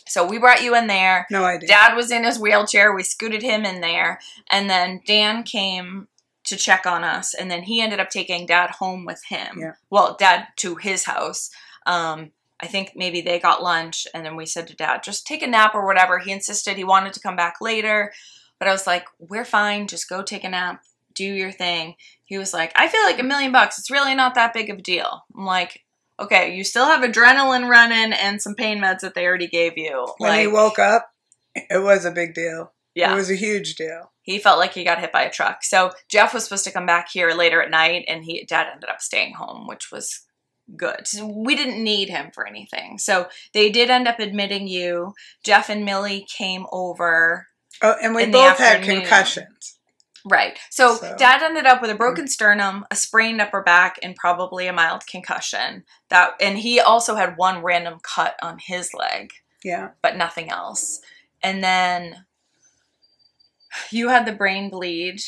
So we brought you in there.
No idea.
Dad was in his wheelchair. We scooted him in there. And then Dan came to check on us. And then he ended up taking Dad home with him.
Yeah.
Well, Dad to his house. I think maybe they got lunch. And then we said to Dad, just take a nap or whatever. He insisted he wanted to come back later. But I was like, we're fine. Just go take a nap. Do your thing. He was like, I feel like $1 million. It's really not that big of a deal. I'm like, okay, you still have adrenaline running and some pain meds that they already gave you.
When he woke up, it was a big deal.
Yeah.
It was a huge deal.
He felt like he got hit by a truck. So Jeff was supposed to come back here later at night, and Dad ended up staying home, which was good. We didn't need him for anything. So they did end up admitting you. Jeff and Millie came over.
Oh, and we both had concussions.
Right. So Dad ended up with a broken sternum, a sprained upper back, and probably a mild concussion. And he also had one random cut on his leg.
Yeah.
But nothing else. And then you had the brain bleed.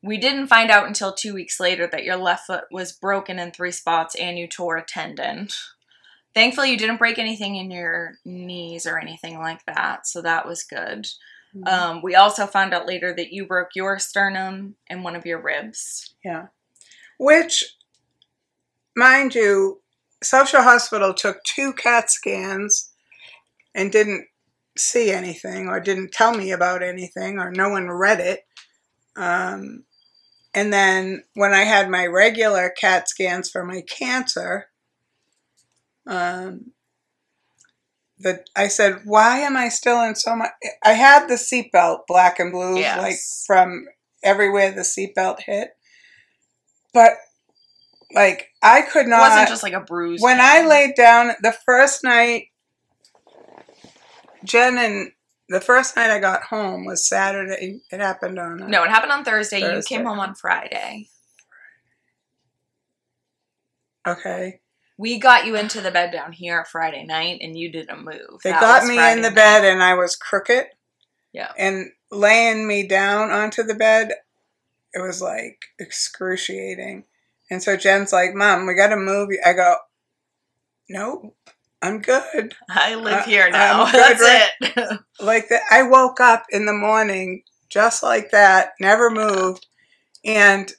We didn't find out until 2 weeks later that your left foot was broken in 3 spots and you tore a tendon. Thankfully, you didn't break anything in your knees or anything like that. So that was good. We also found out later that you broke your sternum and one of your ribs.
Yeah. Which, mind you, Social Hospital took 2 CAT scans and didn't see anything or didn't tell me about anything or no one read it. And then when I had my regular CAT scans for my cancer, I said, why am I still in so much? I had the seatbelt, black and blue, like from everywhere the seatbelt hit. But, like, I could not.
It wasn't just like a bruise.
When I laid down the first night, the first night I got home was Saturday. It happened on
No, it happened on Thursday. You came home on Friday.
Okay.
We got you into the bed down here Friday night, and you didn't move.
They got me in the bed, and I was crooked.
Yeah.
And laying me down onto the bed, it was like excruciating. And so Jen's like, Mom, we got to move you. I go, nope, I'm good.
I live here now.
I'm good,
That's it.
Like that. I woke up in the morning just like that, never moved. And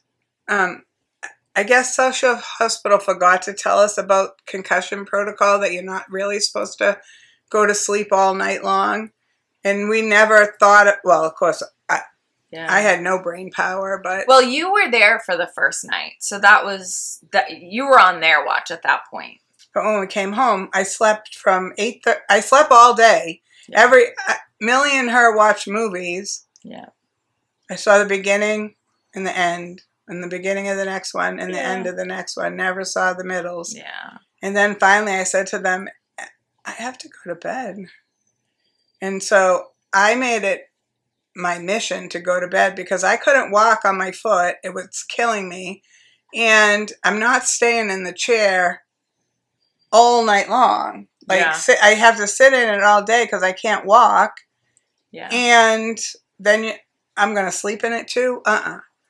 I guess Social Hospital forgot to tell us about concussion protocol, that you're not really supposed to go to sleep all night long. And we never thought, well, of course, I had no brain power, but...
Well, you were there for the first night, so that was... you were on their watch at that point.
But when we came home, I slept from 8:30... I slept all day.
Yeah.
Millie and her watched movies.
Yeah.
I saw the beginning and the end, and the beginning of the next one, and the end of the next one. Never saw the middles.
Yeah.
And then finally I said to them, I have to go to bed. And so I made it my mission to go to bed because I couldn't walk on my foot. It was killing me. And I'm not staying in the chair all night long. Like, I have to sit in it all day because I can't walk.
Yeah.
And then I'm going to sleep in it too?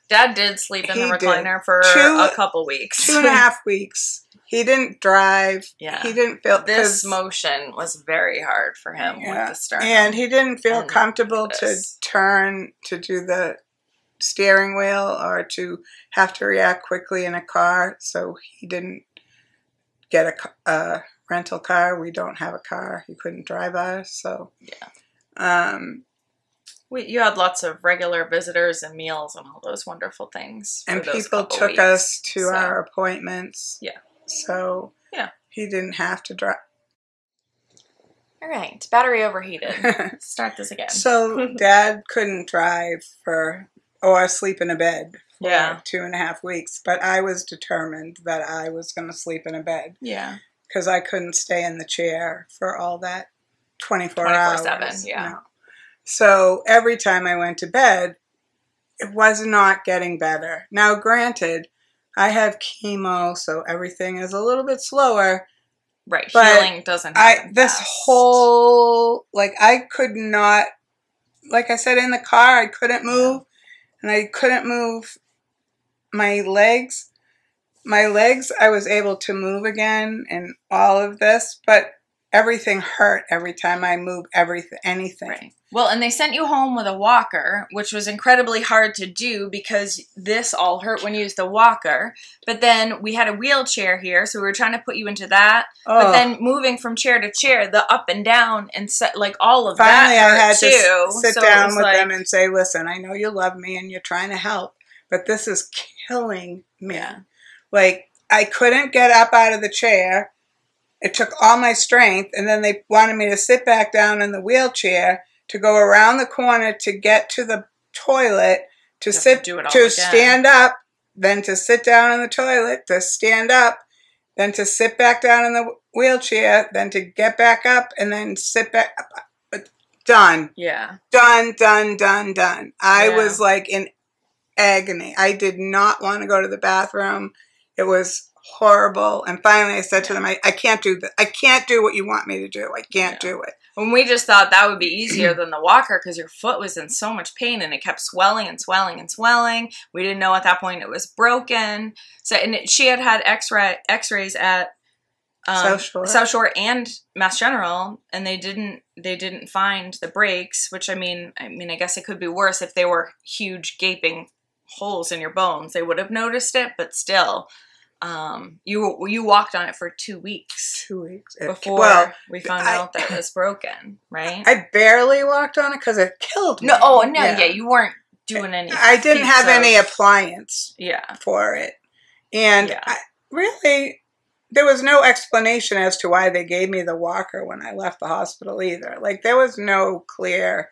Dad did sleep in the recliner for a couple weeks.
2.5 weeks. He didn't drive.
Yeah.
He didn't feel...
This motion was very hard for him with the sternum.
And he didn't feel comfortable to turn, to do the steering wheel, or to have to react quickly in a car. So he didn't get a rental car. We don't have a car. He couldn't drive us. So... Yeah.
You had lots of regular visitors and meals and all those wonderful things.
And people took us to our appointments.
Yeah.
So he didn't have to drive.
All right. Battery overheated. Start this again.
So Dad couldn't drive or sleep in a bed for 2.5 weeks. But I was determined that I was going to sleep in a bed.
Yeah.
Because I couldn't stay in the chair for all that 24 hours.
24/7, yeah.
No. So every time I went to bed, it was not getting better. Now, granted, I have chemo, so everything is a little bit slower.
Right, healing doesn't happen
this
fast.
whole, like, I could not, like I said, in the car, I couldn't move, and I couldn't move my legs. My legs, I was able to move again and all of this, but everything hurt every time I moved anything.
Right. Well, and they sent you home with a walker, which was incredibly hard to do because this all hurt when you used the walker. But then we had a wheelchair here, so we were trying to put you into that. Oh. But then moving from chair to chair, the up and down and like all of
Finally,
that hurt
I had
too.
to sit down with them and say, listen, I know you love me and you're trying to help, but this is killing me. Yeah. Like, I couldn't get up out of the chair. It took all my strength, and then they wanted me to sit back down in the wheelchair to go around the corner to get to the toilet, to stand up, then to sit down in the toilet, to stand up, then to sit back down in the wheelchair, then to get back up, and then sit back up. Done.
Yeah.
Done, done, done, done. I was like in agony. I did not want to go to the bathroom. It was horrible. And finally I said to them, I can't do this. I can't do what you want me to do. I can't do it.
When we just thought that would be easier than the walker because your foot was in so much pain and it kept swelling and swelling and swelling. We didn't know at that point it was broken. So she had x-rays at South Shore and Mass General, and they didn't find the breaks, which I mean I guess it could be worse if they were huge gaping holes in your bones. They would have noticed it, but still. You walked on it for 2 weeks.
2 weeks
before we found out that it was broken, right?
I barely walked on it because it killed me.
You weren't doing any.
I didn't have any appliance. For it, and really, there was no explanation as to why they gave me the walker when I left the hospital either. Like there was no clear.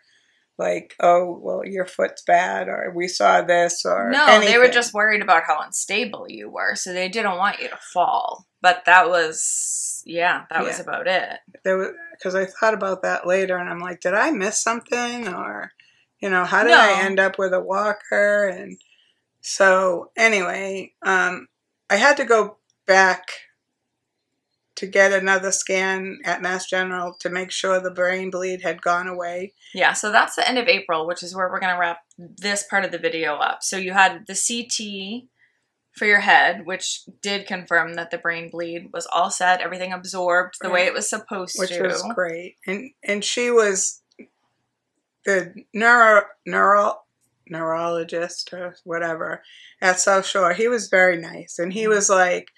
Like, oh, well, your foot's bad, or we saw this, or anything.
They were just worried about how unstable you were, so they didn't want you to fall. But that was, that was about it. Because
I thought about that later, and I'm like, did I miss something, or, how did I end up with a walker? And so, anyway, I had to go back to get another scan at Mass General to make sure the brain bleed had gone away.
Yeah, so that's the end of April, which is where we're going to wrap this part of the video up. So you had the CT for your head, which did confirm that the brain bleed was all set, everything absorbed the way it was supposed to.
Which was great. And she was the neurologist or whatever at South Shore. He was very nice. And he was like,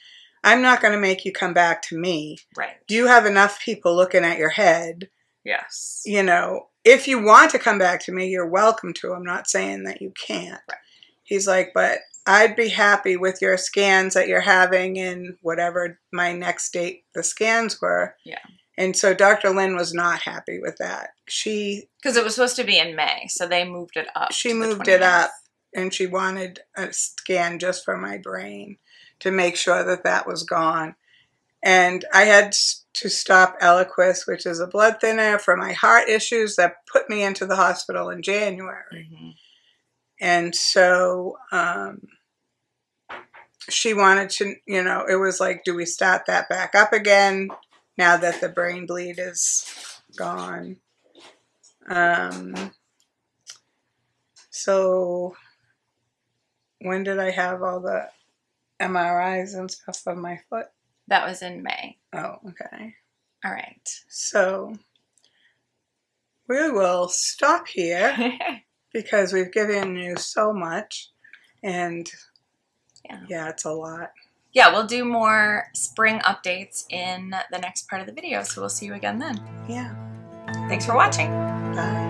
I'm not going to make you come back to me.
Right.
You have enough people looking at your head.
Yes.
You know, if you want to come back to me, you're welcome to. I'm not saying that you can't.
Right.
He's like, but I'd be happy with your scans that you're having in whatever my next date the scans were.
Yeah.
And so Dr. Lynn was not happy with that. Because
it was supposed to be in May, so they moved it up.
She moved it up, and she wanted a scan just for my brain to make sure that that was gone. And I had to stop Eliquis, which is a blood thinner for my heart issues that put me into the hospital in January. Mm-hmm. And so she wanted to, you know, it was like, do we start that back up again now that the brain bleed is gone? So when did I have all the MRIs and stuff of my foot?
That was in May.
Oh, okay.
All right.
So we will stop here because we've given you so much. And yeah, it's a lot.
Yeah, we'll do more spring updates in the next part of the video. So we'll see you again then.
Yeah.
Thanks for watching.
Bye.